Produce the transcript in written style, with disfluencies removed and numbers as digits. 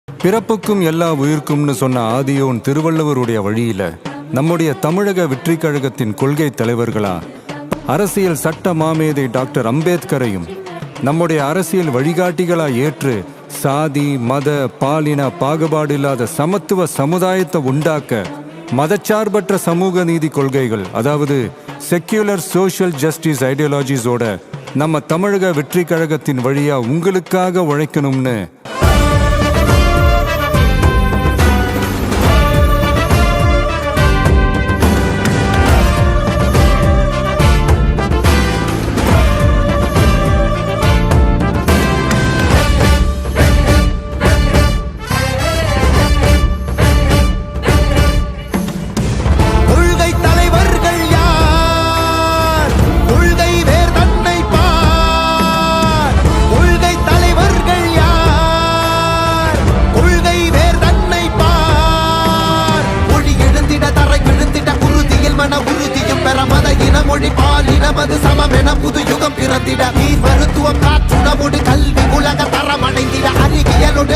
பிறப்புக்கும் எல்லா உயிர்க்கும்னு சொன்ன ஆதியோன் திருவள்ளுவருடைய வழியில நம்முடைய தமிழக வெற்றி கழகத்தின் கொள்கை தலைவர்களா அரசியல் சட்ட மாமேதை டாக்டர் அம்பேத்கரையும் நம்முடைய அரசியல் வழிகாட்டிகளா ஏற்று சாதி மத பாலின பாகுபாடு இல்லாத சமத்துவ சமுதாயத்தை உண்டாக்க மதச்சார்பற்ற சமூக நீதி கொள்கைகள், அதாவது செக்யூலர் சோஷியல் ஜஸ்டிஸ் ஐடியாலஜிஸோட நம்ம தமிழக வெற்றி கழகத்தின் வழியா உங்களுக்காக உழைக்கணும்னு மொழி பாலினமது சமமென புது யுகம் பிறந்திட நீர் மருத்துவம் காற்றுணவோடு கல்வி உலக தரமடைந்திட அறிவியலோடு